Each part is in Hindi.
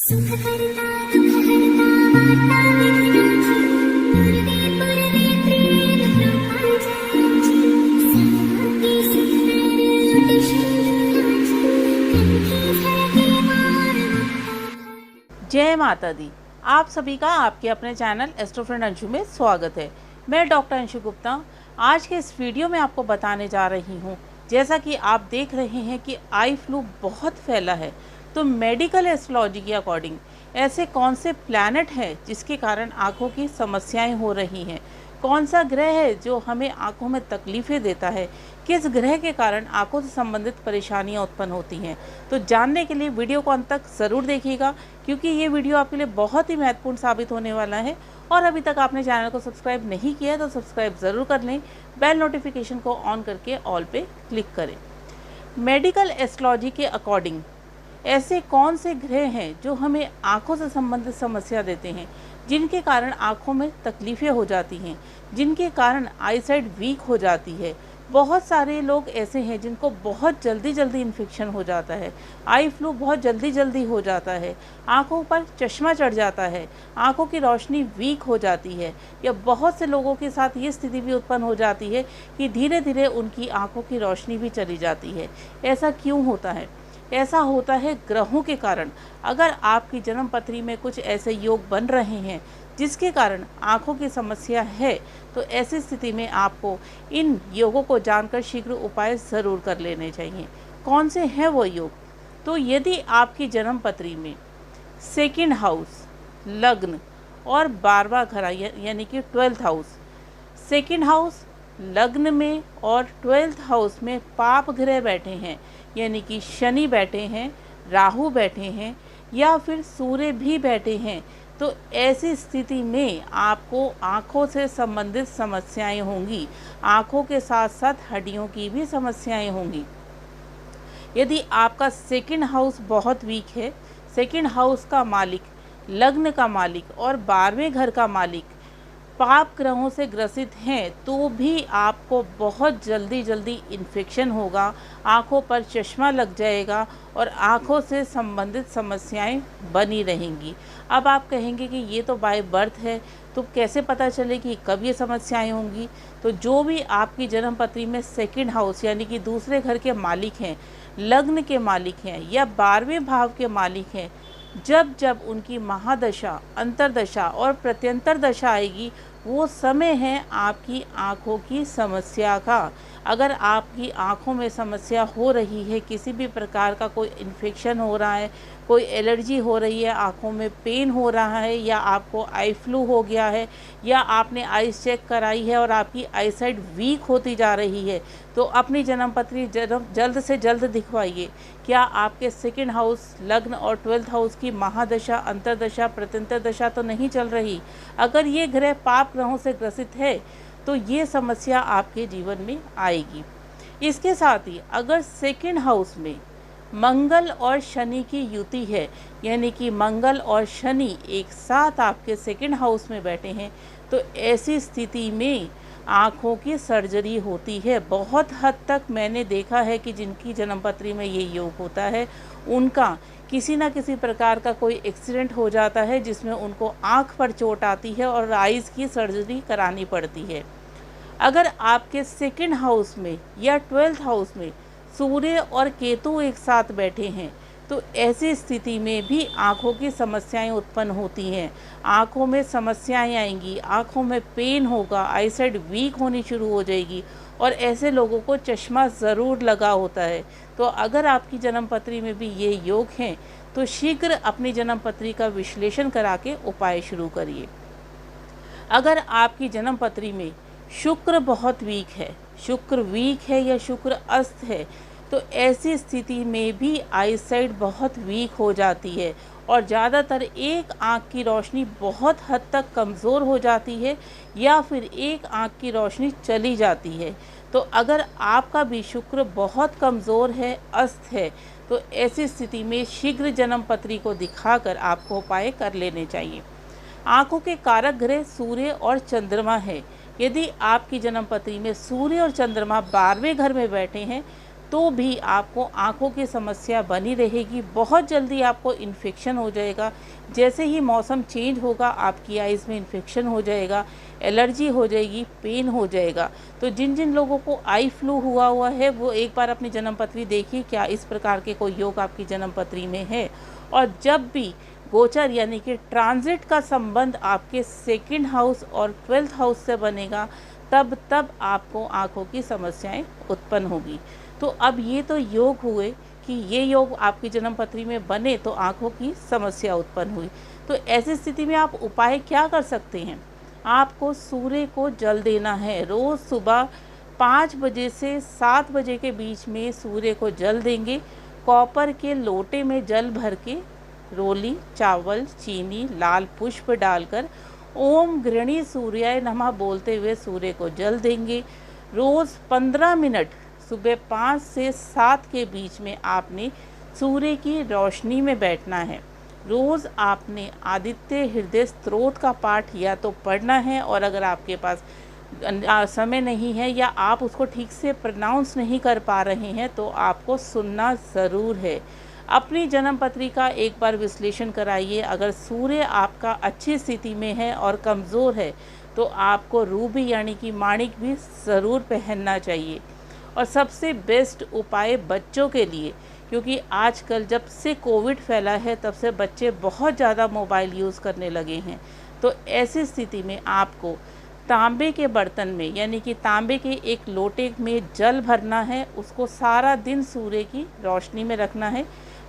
सुख करता दुख हरता वार्ता विघ्नाची दुर्वे पुरवे प्रेम कृपा जयाची सर्वांगी सुंदर अतिशय कंठी झळके मानवता। जय माता दी। आप सभी का आपके अपने चैनल एस्ट्रो फ्रेंड अंशु में स्वागत है। मैं डॉक्टर अंशु गुप्ता आज के इस वीडियो में आपको बताने जा रही हूँ, जैसा कि आप देख रहे हैं कि आई फ्लू बहुत फैला है, तो मेडिकल एस्ट्रोलॉजी के अकॉर्डिंग ऐसे कौन से प्लैनेट हैं जिसके कारण आँखों की समस्याएं हो रही हैं, कौन सा ग्रह है जो हमें आँखों में तकलीफ़ें देता है, किस ग्रह के कारण आँखों से संबंधित परेशानियां उत्पन्न होती हैं। तो जानने के लिए वीडियो को अंत तक ज़रूर देखिएगा, क्योंकि ये वीडियो आपके लिए बहुत ही महत्वपूर्ण साबित होने वाला है। और अभी तक आपने चैनल को सब्सक्राइब नहीं किया है तो सब्सक्राइब ज़रूर कर लें, बेल नोटिफिकेशन को ऑन करके ऑल पे क्लिक करें। मेडिकल एस्ट्रोलॉजी के अकॉर्डिंग ऐसे कौन से ग्रह हैं जो हमें आँखों से संबंधित समस्या देते हैं, जिनके कारण आँखों में तकलीफ़ें हो जाती हैं, जिनके कारण आईसाइट वीक हो जाती है। बहुत सारे लोग ऐसे हैं जिनको बहुत जल्दी इन्फेक्शन हो जाता है, आई फ्लू बहुत जल्दी हो जाता है, आँखों पर चश्मा चढ़ जाता है, आँखों की रोशनी वीक हो जाती है, या बहुत से लोगों के साथ ये स्थिति भी उत्पन्न हो जाती है कि धीरे धीरे उनकी आँखों की रोशनी भी चली जाती है। ऐसा क्यों होता है? ऐसा होता है ग्रहों के कारण। अगर आपकी जन्म पत्री में कुछ ऐसे योग बन रहे हैं जिसके कारण आँखों की समस्या है, तो ऐसी स्थिति में आपको इन योगों को जानकर शीघ्र उपाय ज़रूर कर लेने चाहिए। कौन से हैं वो योग? तो यदि आपकी जन्म पत्री में सेकंड हाउस, लग्न और 12वां घर यानी कि 12th हाउस, सेकंड हाउस, लग्न में और 12th हाउस में पाप ग्रह बैठे हैं, यानी कि शनि बैठे हैं, राहु बैठे हैं, या फिर सूर्य भी बैठे हैं, तो ऐसी स्थिति में आपको आँखों से संबंधित समस्याएं होंगी। आँखों के साथ साथ हड्डियों की भी समस्याएं होंगी। यदि आपका सेकंड हाउस बहुत वीक है, सेकंड हाउस का मालिक, लग्न का मालिक और 12वें घर का मालिक पाप ग्रहों से ग्रसित हैं, तो भी आपको बहुत जल्दी इन्फेक्शन होगा, आँखों पर चश्मा लग जाएगा और आँखों से संबंधित समस्याएं बनी रहेंगी। अब आप कहेंगे कि ये तो बाय बर्थ है, तो कैसे पता चले कि कब ये समस्याएं होंगी? तो जो भी आपकी जन्म पत्री में सेकंड हाउस यानी कि दूसरे घर के मालिक हैं, लग्न के मालिक हैं या 12वें भाव के मालिक हैं, जब जब उनकी महादशा, अंतरदशा और प्रत्यंतर दशा आएगी, वो समय है आपकी आँखों की समस्या का। अगर आपकी आँखों में समस्या हो रही है, किसी भी प्रकार का कोई इन्फेक्शन हो रहा है, कोई एलर्जी हो रही है, आँखों में पेन हो रहा है, या आपको आई फ्लू हो गया है, या आपने आईज चेक कराई है और आपकी आईसाइट वीक होती जा रही है, तो अपनी जन्म पत्री जल्द से जल्द दिखवाइए। क्या आपके सेकंड हाउस, लग्न और 12th हाउस की महादशा, अंतरदशा, प्रत्यंतर दशा तो नहीं चल रही? अगर ये ग्रह पाप ग्रहों से ग्रसित है तो ये समस्या आपके जीवन में आएगी। इसके साथ ही अगर सेकंड हाउस में मंगल और शनि की युति है, यानी कि मंगल और शनि एक साथ आपके सेकंड हाउस में बैठे हैं, तो ऐसी स्थिति में आँखों की सर्जरी होती है। बहुत हद तक मैंने देखा है कि जिनकी जन्मपत्री में ये योग होता है, उनका किसी न किसी प्रकार का कोई एक्सीडेंट हो जाता है जिसमें उनको आँख पर चोट आती है और आइज़ की सर्जरी करानी पड़ती है। अगर आपके सेकंड हाउस में या 12th हाउस में सूर्य और केतु एक साथ बैठे हैं, तो ऐसी स्थिति में भी आँखों की समस्याएं उत्पन्न होती हैं। आँखों में समस्याएं आएंगी, आँखों में पेन होगा, आईसाइट वीक होनी शुरू हो जाएगी और ऐसे लोगों को चश्मा ज़रूर लगा होता है। तो अगर आपकी जन्म पत्री में भी ये योग हैं, तो शीघ्र अपनी जन्म पत्री का विश्लेषण करा के उपाय शुरू करिए। अगर आपकी जन्म पत्री में शुक्र बहुत वीक है, शुक्र वीक है या शुक्र अस्त है, तो ऐसी स्थिति में भी आईसाइट बहुत वीक हो जाती है और ज़्यादातर एक आँख की रोशनी बहुत हद तक कमज़ोर हो जाती है या फिर एक आँख की रोशनी चली जाती है। तो अगर आपका भी शुक्र बहुत कमज़ोर है, अस्त है, तो ऐसी स्थिति में शीघ्र जन्म पत्री को दिखाकर आपको उपाय कर लेने चाहिए। आँखों के कारक ग्रह सूर्य और चंद्रमा है। यदि आपकी जन्म पत्री में सूर्य और चंद्रमा 12वें घर में बैठे हैं, तो भी आपको आँखों की समस्या बनी रहेगी। बहुत जल्दी आपको इन्फेक्शन हो जाएगा। जैसे ही मौसम चेंज होगा आपकी आइज़ में इन्फेक्शन हो जाएगा, एलर्जी हो जाएगी, पेन हो जाएगा। तो जिन जिन लोगों को आई फ्लू हुआ है वो एक बार अपनी जन्मपत्री देखिए, क्या इस प्रकार के कोई योग आपकी जन्मपत्री में है। और जब भी गोचर यानी कि ट्रांजिट का संबंध आपके सेकंड हाउस और 12th हाउस से बनेगा, तब आपको आँखों की समस्याएं उत्पन्न होगी। तो अब ये तो योग हुए कि ये योग आपकी जन्मपत्री में बने तो आँखों की समस्या उत्पन्न हुई। तो ऐसी स्थिति में आप उपाय क्या कर सकते हैं? आपको सूर्य को जल देना है। रोज़ सुबह 5 बजे से 7 बजे के बीच में सूर्य को जल देंगे। कॉपर के लोटे में जल भर के रोली, चावल, चीनी, लाल पुष्प डालकर ओम गृणी सूर्याय नमः बोलते हुए सूर्य को जल देंगे। रोज़ 15 मिनट सुबह 5 से 7 के बीच में आपने सूर्य की रोशनी में बैठना है। रोज़ आपने आदित्य हृदय स्तोत्र का पाठ या तो पढ़ना है, और अगर आपके पास समय नहीं है या आप उसको ठीक से प्रोनाउंस नहीं कर पा रहे हैं तो आपको सुनना ज़रूर है। अपनी जन्मपत्री का एक बार विश्लेषण कराइए। अगर सूर्य आपका अच्छी स्थिति में है और कमज़ोर है तो आपको रूबी यानी कि माणिक भी ज़रूर पहनना चाहिए। और सबसे बेस्ट उपाय बच्चों के लिए, क्योंकि आजकल जब से कोविड फैला है तब से बच्चे बहुत ज़्यादा मोबाइल यूज़ करने लगे हैं। तो ऐसी स्थिति में आपको तांबे के बर्तन में यानी कि तांबे के एक लोटे में जल भरना है। उसको सारा दिन सूर्य की रोशनी में रखना है।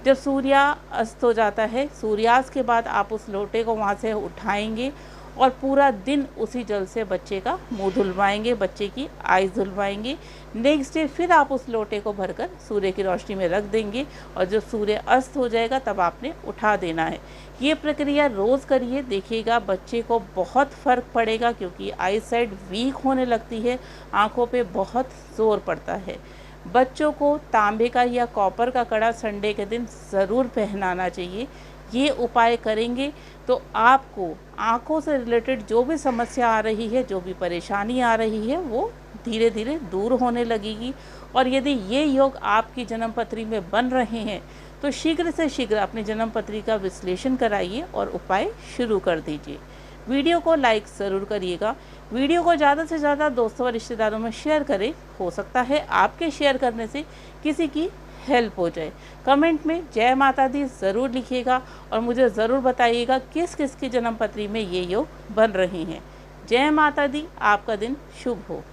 जब सूर्यास्त हो जाता है, सूर्यास्त के बाद आप उस लोटे को वहाँ से उठाएंगे और पूरा दिन उसी जल से बच्चे का मुंह धुलवाएंगे, बच्चे की आइज़ धुलवाएंगे। नेक्स्ट डे फिर आप उस लोटे को भरकर सूर्य की रोशनी में रख देंगे और जब सूर्य अस्त हो जाएगा तब आपने उठा देना है। ये प्रक्रिया रोज़ करिए, देखिएगा बच्चे को बहुत फ़र्क पड़ेगा, क्योंकि आई साइड वीक होने लगती है, आँखों पे बहुत ज़ोर पड़ता है। बच्चों को तांबे का या कॉपर का कड़ा संडे के दिन ज़रूर पहनाना चाहिए। ये उपाय करेंगे तो आपको आँखों से रिलेटेड जो भी समस्या आ रही है, जो भी परेशानी आ रही है, वो धीरे धीरे दूर होने लगेगी। और यदि ये योग आपकी जन्मपत्री में बन रहे हैं तो शीघ्र से शीघ्र अपनी जन्मपत्री का विश्लेषण कराइए और उपाय शुरू कर दीजिए। वीडियो को लाइक ज़रूर करिएगा। वीडियो को ज़्यादा से ज़्यादा दोस्तों और रिश्तेदारों में शेयर करें। हो सकता है आपके शेयर करने से किसी की हेल्प हो जाए। कमेंट में जय माता दी ज़रूर लिखिएगा और मुझे ज़रूर बताइएगा किस किस की जन्मपत्री में ये योग बन रहे हैं। जय माता दी, आपका दिन शुभ हो।